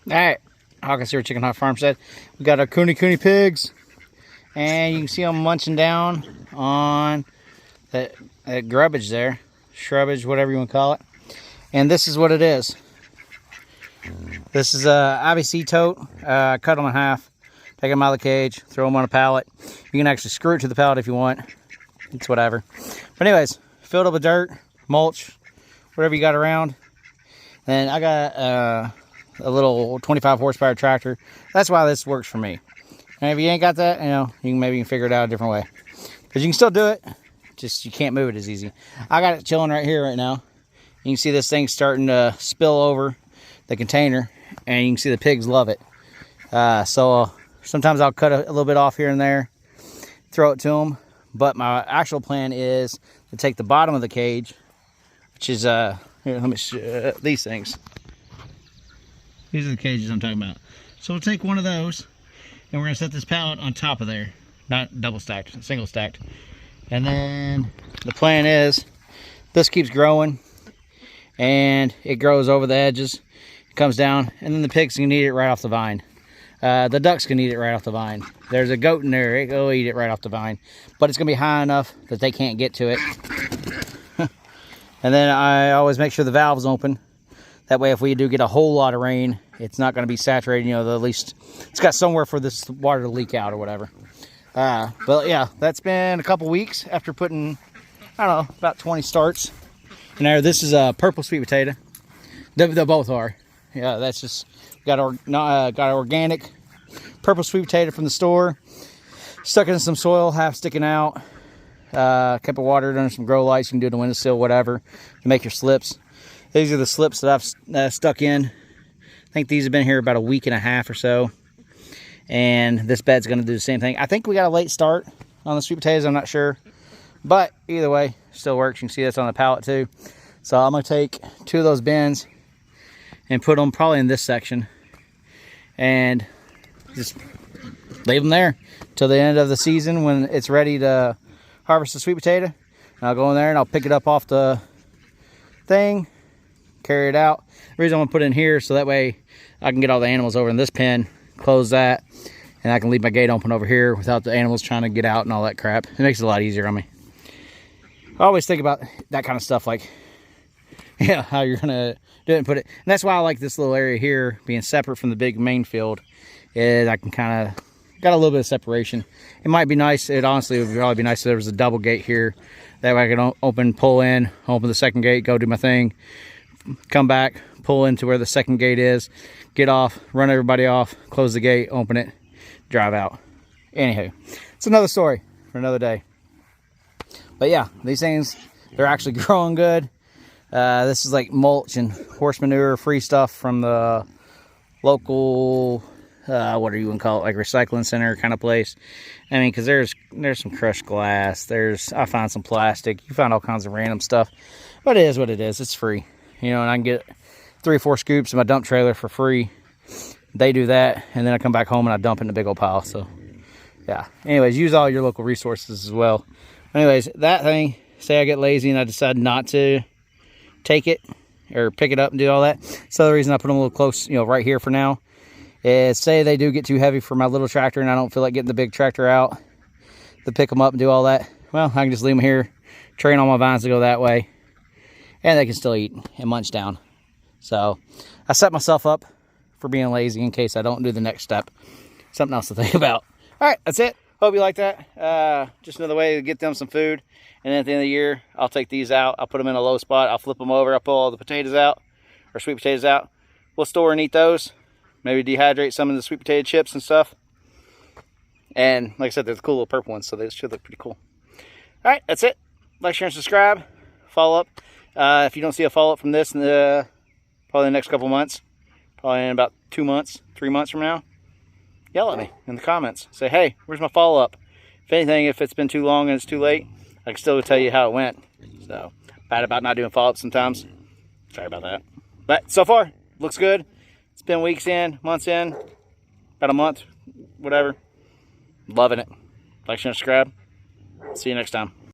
Alright, Hawkins here at Chickenhawkfarmstead. We got our cooney pigs, and you can see them munching down on that grubbage there, shrubbage, whatever you want to call it. And this is what it is. This is a odysee tote. Cut them in half, take them out of the cage, throw them on a pallet. You can actually screw it to the pallet if you want. It's whatever. But anyways, filled up with dirt, mulch, whatever you got around. And I got a little 25 horsepower tractor. That's why this works for me. And if you ain't got that, you know, you can figure it out a different way. Because you can still do it, just you can't move it as easy. I got it chilling right here right now. You can see this thing starting to spill over the container, and you can see the pigs love it. So sometimes I'll cut a little bit off here and there, throw it to them. But my actual plan is to take the bottom of the cage, which is, here, let me show these things. These are the cages I'm talking about. So we'll take one of those, and we're gonna set this pallet on top of there. Not double stacked, single stacked. And then the plan is, this keeps growing, and it grows over the edges, it comes down, and then the pigs can eat it right off the vine. The ducks can eat it right off the vine. There's a goat in there, it'll eat it right off the vine. But it's gonna be high enough that they can't get to it. And then I always make sure the valve's open. That way, if we do get a whole lot of rain, it's not going to be saturated. You know, at least it's got somewhere for this water to leak out or whatever. But yeah, that's been a couple weeks after putting, I don't know, about 20 starts. And there, this is a purple sweet potato. They both are. Yeah, that's just got organic purple sweet potato from the store. Stuck in some soil, half sticking out. Kept it watered under some grow lights. You can do it in the windowsill, whatever, to make your slips. These are the slips that I've stuck in. I think these have been here about a week and a half or so. And this bed's going to do the same thing. I think we got a late start on the sweet potatoes. I'm not sure. But either way, still works. You can see that's on the pallet too. So I'm going to take two of those bins and put them probably in this section. And just leave them there till the end of the season when it's ready to harvest the sweet potato. And I'll go in there and I'll pick it up off the thing, carry it out. The reason I'm gonna put it in here so that way I can get all the animals over in this pen, close that, and I can leave my gate open over here without the animals trying to get out and all that crap. It makes it a lot easier on me. I always think about that kind of stuff, like, yeah, how you're gonna do it and put it. And that's why I like this little area here being separate from the big main field, is I can kind of got a little bit of separation. It might be nice, it honestly would probably be nice if there was a double gate here. That way I can open, pull in, open the second gate, go do my thing, come back, pull into where the second gate is, get off, run everybody off, close the gate, open it, drive out. Anywho, it's another story for another day. But yeah, these things, they're actually growing good. This is like mulch and horse manure, free stuff from the local, what do you want to call it, like recycling center kind of place. I mean, because there's some crushed glass, I found some plastic, you find all kinds of random stuff. But it is what it is, it's free. You know, and I can get 3 or 4 scoops in my dump trailer for free. They do that, and then I come back home and I dump it in a big old pile. So yeah, anyways, use all your local resources as well. Anyways, that thing, say I get lazy and I decide not to take it or pick it up and do all that. So the reason I put them a little close, you know, right here for now, is say they do get too heavy for my little tractor and I don't feel like getting the big tractor out to pick them up and do all that. Well, I can just leave them here, train all my vines to go that way, and they can still eat and munch down. So I set myself up for being lazy in case I don't do the next step. Something else to think about. All right, that's it. Hope you like that. Just another way to get them some food. And then at the end of the year, I'll take these out. I'll put them in a low spot. I'll flip them over. I'll pull all the potatoes out, or sweet potatoes out. We'll store and eat those. Maybe dehydrate some of the sweet potato chips and stuff. And like I said, they're the cool little purple ones, so they should look pretty cool. All right, that's it. Like, share, and subscribe. Follow up. If you don't see a follow up from this in probably the next couple months, probably in about 2 months, 3 months from now, yell at me in the comments. Say, hey, where's my follow up? If anything, if it's been too long and it's too late, I can still tell you how it went. So, bad about not doing follow up sometimes. Sorry about that. But so far, looks good. It's been weeks in, months in, about a month, whatever. Loving it. Like, share, and subscribe. See you next time.